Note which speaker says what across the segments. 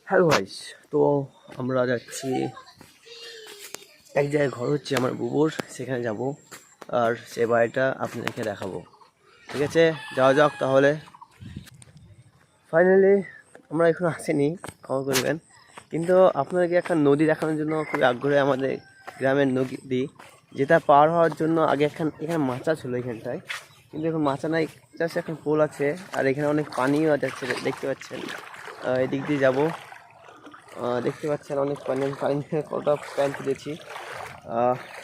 Speaker 1: Hello guys, তো আমরা যাচ্ছি এক জায়গায়, ঘর হচ্ছে আমার বুবুর, সেখানে যাব আর সে বাড়িটা আপনাদেরকে দেখাবো। ঠিক আছে, যাওয়া যাক তাহলে। ফাইনালি আমরা এখন আসিনি, ক্ষমা করবেন, কিন্তু আপনাদেরকে একটা নদী দেখানোর জন্য খুবই আগ্রহী। আমাদের গ্রামের নদী, যেটা পার হওয়ার জন্য আগে এখানে মাচা ছিল এখানটায়, কিন্তু এখন মাচা নাই, জাস্ট এখন পোল আছে। আর এখানে অনেক পানিও যাচ্ছে, দেখতে পাচ্ছেন। এদিক দিয়ে যাবো, দেখতে পাচ্ছেন অনেক পানি। আমি পানি থেকে কতটা প্যান্ট তুলেছি,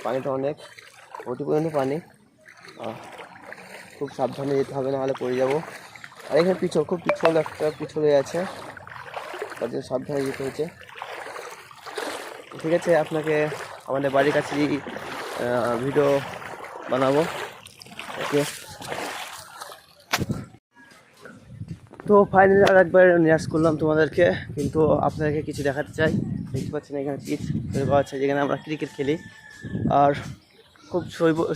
Speaker 1: পানিটা অনেক অতি পরিমাণে পানি। খুব সাবধানে যেতে হবে, নাহলে পড়ে যাব। আর এখানে খুব পিছল হয়ে আছে, তার জন্য সাবধানে যেতে হচ্ছে। ঠিক আছে, আপনাকে আমাদের বাড়ির কাছে ভিডিও বানাবো। ওকে, তো ফাইনালি আর একবার নিরাশ করলাম তোমাদেরকে, কিন্তু আপনাদেরকে কিছু দেখাতে চাই। দেখতে পাচ্ছেন এখানে পিচ তৈরি করা আছে, যেখানে আমরা ক্রিকেট খেলি। আর খুব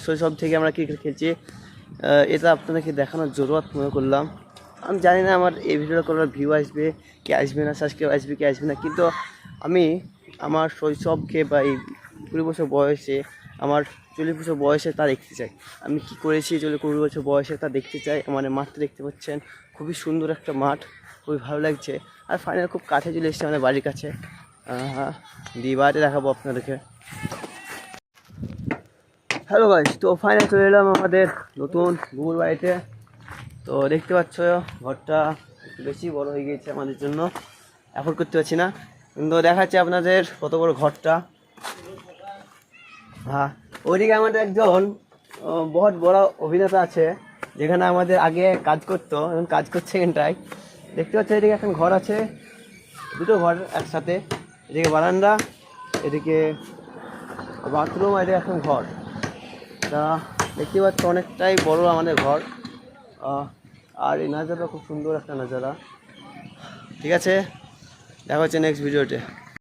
Speaker 1: শৈশব থেকে আমরা ক্রিকেট খেলছি। এটা আপনাদেরকে দেখানোর জরুরত মনে করলাম। আমি জানি না আমার এই ভিডিওটা করার ভিউ আসবে কি আসবে না, সাবস্ক্রাইব আসবে কি আসবে না, কিন্তু আমি আমার শৈশবকে বা এই 20 বছর বয়সে, আমার 40 বছর বয়সে তা দেখতে চাই। আমি কি করেছি 20 বছর বয়সে তা দেখতে চাই। মানে মাঠটা দেখতে পাচ্ছেন, খুবই সুন্দর একটা মাঠ, খুবই ভালো লাগছে। আর ফাইনাল খুব কাছে চলে এসেছে, আমাদের বাড়ির কাছে। হ্যাঁ, বাড়িতে দেখাবো আপনাদেরকে। হ্যালো গাইস, তো ফাইনাল চলে এলাম আমাদের নতুন বুবুর বাড়িতে। তো দেখতে পাচ্ছ, ঘরটা একটু বেশি বড় হয়ে গিয়েছে আমাদের জন্য, অ্যাফোর্ড করতে পারছি না, কিন্তু দেখাচ্ছে আপনাদের কত বড় ঘরটা। হ্যাঁ, ওইদিকে আমাদের একজন বহুত বড় অভিনেতা আছে, যেখানে আমাদের আগে কাজ করতো, এখন কাজ করছে এখানটায়। দেখতে পাচ্ছ, এদিকে এখন ঘর আছে, দুটো ঘর একসাথে। এদিকে বারান্দা, এদিকে বাথরুম, আর এদিকে এখন ঘর। তা দেখতে পাচ্ছ অনেকটাই বড় আমাদের ঘর। আর এই নাজারা খুব সুন্দর একটা নাজারা। ঠিক আছে, দেখা হচ্ছে নেক্সট ভিডিওতে।